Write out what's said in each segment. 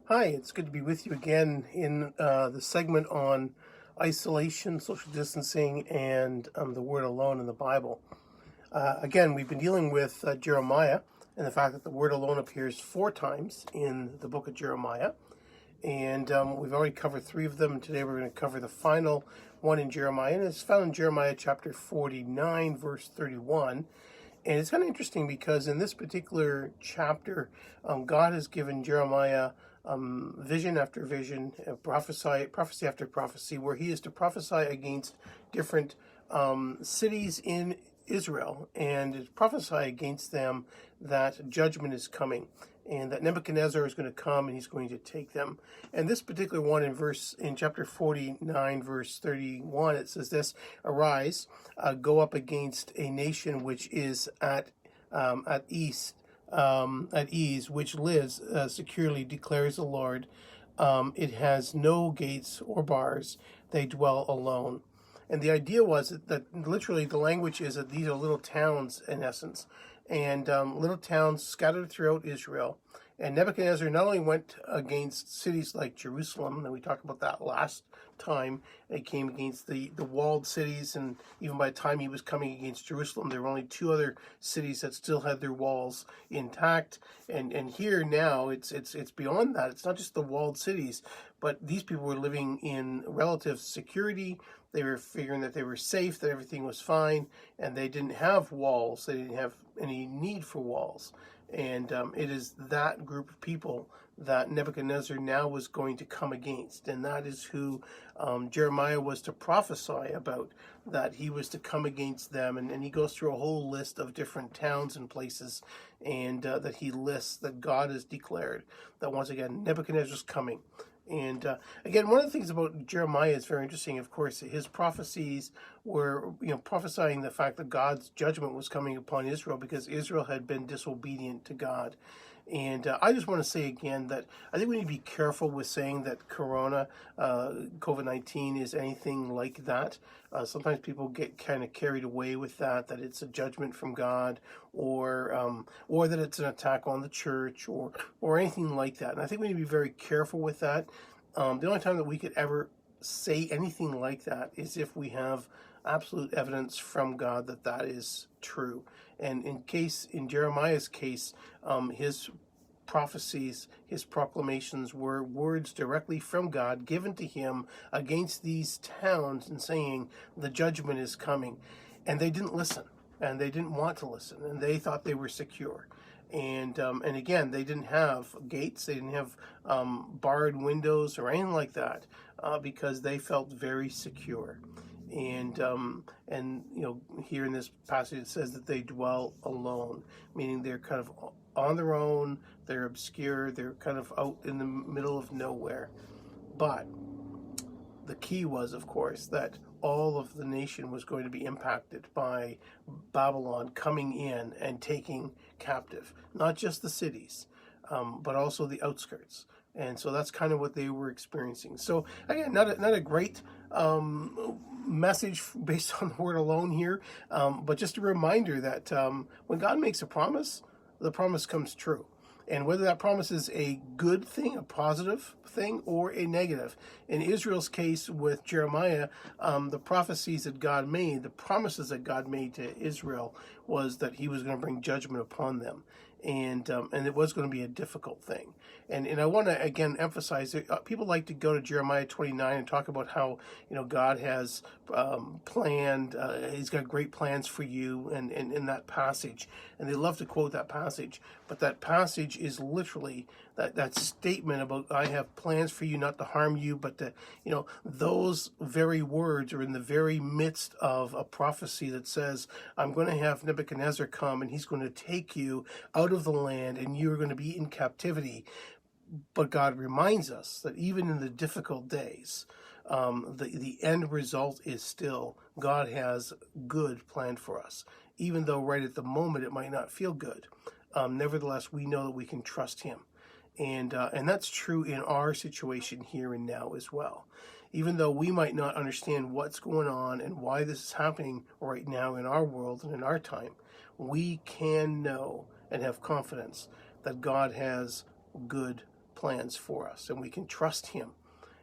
Hi, it's good to be with you again in the segment on isolation, social distancing, and the word alone in the Bible. Again, we've been dealing with Jeremiah and the fact that the word alone appears 4 times in the book of Jeremiah. And we've already covered 3 of them. Today we're going to cover the final one in Jeremiah, and it's found in Jeremiah chapter 49, verse 31. And it's kind of interesting because in this particular chapter, God has given Jeremiah vision after vision, prophecy after prophecy, where he is to prophesy against different cities in Israel and prophesy against them that judgment is coming and that Nebuchadnezzar is going to come and he's going to take them. And this particular one in chapter 49, verse 31, it says this: "Arise, go up against a nation which is at ease, which lives securely, declares the Lord. It has no gates or bars; they dwell alone." And the idea was that literally the language is that these are little towns in essence, and little towns scattered throughout Israel. And Nebuchadnezzar not only went against cities like Jerusalem, and we talked about that last time, he came against the walled cities, and even by the time he was coming against Jerusalem, there were only 2 other cities that still had their walls intact. And here now, it's beyond that. It's not just the walled cities, but these people were living in relative security. They were figuring that they were safe, that everything was fine, and they didn't have walls. They didn't have any need for walls. And it is that group of people that Nebuchadnezzar now was going to come against. And that is who Jeremiah was to prophesy about, that he was to come against them. And he goes through a whole list of different towns and places, and that he lists that God has declared that once again Nebuchadnezzar's coming. And again, one of the things about Jeremiah is very interesting. Of course, his prophecies were, prophesying the fact that God's judgment was coming upon Israel because Israel had been disobedient to God. And I just want to say again that I think we need to be careful with saying that COVID-19 is anything like that. Sometimes people get kind of carried away with that it's a judgment from God, or that it's an attack on the church, or anything like that. And I think we need to be very careful with that. The only time that we could ever say anything like that is if we have absolute evidence from God that is true. And in Jeremiah's case, his prophecies, his proclamations were words directly from God given to him against these towns and saying the judgment is coming. And they didn't listen, and they didn't want to listen, and they thought they were secure. And again, they didn't have gates, they didn't have barred windows or anything like that, because they felt very secure. And here in this passage it says that they dwell alone, meaning they're kind of on their own, they're obscure, they're kind of out in the middle of nowhere. But the key was, of course, that all of the nation was going to be impacted by Babylon coming in and taking captive, not just the cities, but also the outskirts. And so that's kind of what they were experiencing. So again, not a great message based on the word alone here, but just a reminder that when God makes a promise, the promise comes true. And whether that promise is a good thing, a positive thing, or a negative. In Israel's case with Jeremiah, the prophecies that God made, the promises that God made to Israel was that he was going to bring judgment upon them. And it was going to be a difficult thing. And I want to again emphasize that people like to go to Jeremiah 29 and talk about how God has planned, he's got great plans for you, and in that passage, and they love to quote that passage. But that passage is literally that statement about I have plans for you, not to harm you, but to those very words are in the very midst of a prophecy that says I'm going to have Nebuchadnezzar come and he's going to take you out of the land and you're going to be in captivity. But God reminds us that even in the difficult days, the end result is still God has good planned for us, even though right at the moment it might not feel good. Nevertheless, we know that we can trust him. And that's true in our situation here and now as well. Even though we might not understand what's going on and why this is happening right now in our world and in our time, we can know and have confidence that God has good plans for us, and we can trust Him,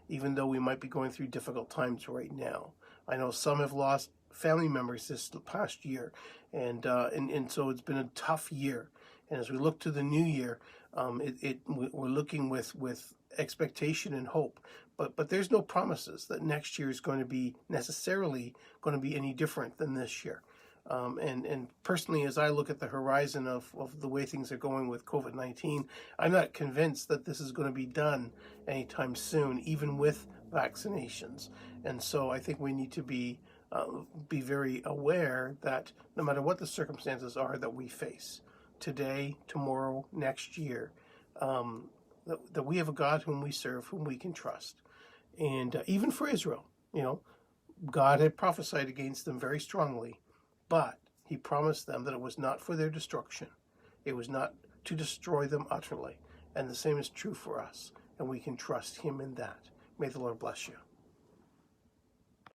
even though we might be going through difficult times right now. I know some have lost family members this past year, and so it's been a tough year. And as we look to the new year, we're looking with expectation and hope. But there's no promises that next year is going to be necessarily going to be any different than this year. And personally, as I look at the horizon of the way things are going with COVID-19, I'm not convinced that this is going to be done anytime soon, even with vaccinations. And so I think we need to be very aware that no matter what the circumstances are that we face today, tomorrow, next year, that we have a God whom we serve, whom we can trust. And even for Israel, God had prophesied against them very strongly, but He promised them that it was not for their destruction. It was not to destroy them utterly. And the same is true for us, and we can trust Him in that. May the Lord bless you.